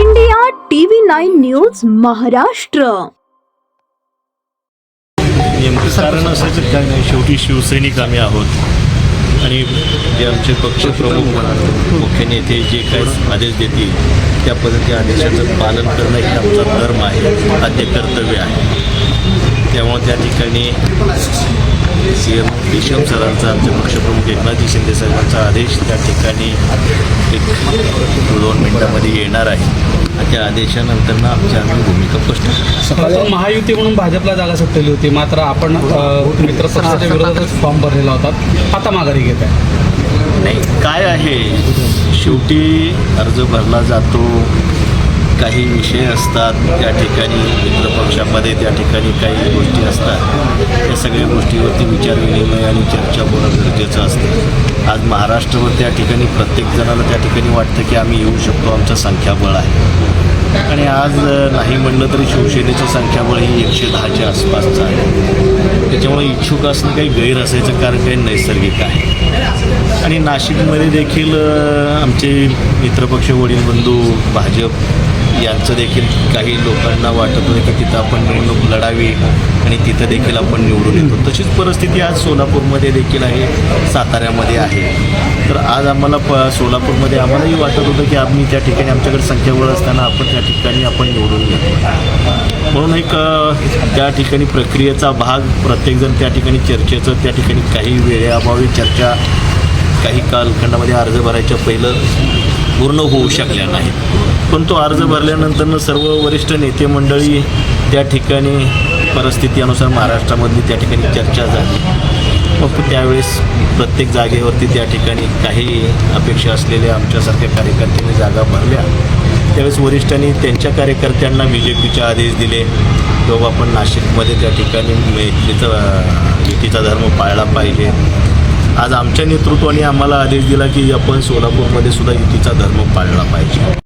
India TV9 news Maharashtra. नेमकं कारण असायचं काय नाही, शेवटी शिवसैनिक आम्ही आहोत आणि जे आमचे पक्षप्रमुख म्हणा मुख्य नेते जे काही आदेश देतील त्या पद्धती आदेशाचं पालन करणं हे आमचा धर्म आहे, आद्य कर्तव्य आहे. त्यामुळे त्या ठिकाणी CM देशम सरांचा, आमचे पक्षप्रमुख एकनाथजी शिंदे साहेबांचा आदेश त्या ठिकाणी एक 2 मिनिटांमध्ये येणार आहे आणि त्या आदेशानंतर ना आमची भूमिका स्पष्ट आहे. महायुती म्हणून भाजपला जागा सुटलेली होती, मात्र आपण मित्र पक्षाच्या विरोधातच फॉर्म भरलेला होता, आता माघारी घेत आहे. नाही, काय आहे, शेवटी अर्ज भरला जातो, काही विषय असतात त्या ठिकाणी मित्रपक्षामध्ये, त्या ठिकाणी काही गोष्टी असतात, त्या सगळ्या गोष्टीवरती विचारविनिमय आणि चर्चा होणं गरजेचं असतं. आज महाराष्ट्रावर त्या ठिकाणी प्रत्येक जणाला त्या ठिकाणी वाटतं की आम्ही येऊ शकतो, आमचं संख्याबळ आहे आणि आज नाही म्हणलं तरी शिवसेनेचं संख्याबळ ही 110च्या आसपासचं आहे. त्याच्यामुळे इच्छुक असणं काही गैर असायचं कारण काही नैसर्गिक आहे. आणि नाशिकमध्ये देखील आमचे मित्रपक्ष वडील बंधू भाजप यांचं देखील काही लोकांना वाटत होतं की तिथं आपण निवडणूक लढावी आणि तिथं देखील आपण निवडून येतो. तशीच परिस्थिती आज सोलापूरमध्ये देखील आहे, साताऱ्यामध्ये आहे. तर आज आम्हाला सोलापूरमध्ये आम्हालाही वाटत होतं की आम्ही त्या ठिकाणी आमच्याकडे संख्याबळ असताना आपण त्या ठिकाणी आपण निवडून येतो. म्हणून एक त्या ठिकाणी प्रक्रियेचा भाग प्रत्येकजण त्या ठिकाणी चर्चेचं त्या ठिकाणी काही वेळेअभावी चर्चा काही कालखंडामध्ये अर्ज भरायच्या पहिलं पूर्ण होऊ शकल्या नाहीत. पण तो अर्ज भरल्यानंतर सर्व वरिष्ठ नेते मंडळी त्या ठिकाणी परिस्थितीनुसार महाराष्ट्रामधली त्या ठिकाणी चर्चा झाली. मग त्यावेळेस प्रत्येक जागेवरती त्या ठिकाणी काही अपेक्षा असलेल्या आमच्यासारख्या कार्यकर्त्यांनी जागा भरल्या. त्यावेळेस वरिष्ठांनी त्यांच्या कार्यकर्त्यांना BJPचे आदेश दिले की बाबा आपण नाशिकमध्ये त्या ठिकाणी युतीचा धर्म पाळला पाहिजे. आज आमच्या नेतृत्वाने आम्हाला आदेश दिला की आपण सोलापूरमध्ये सुद्धा युतीचा धर्म पाळला पाहिजे.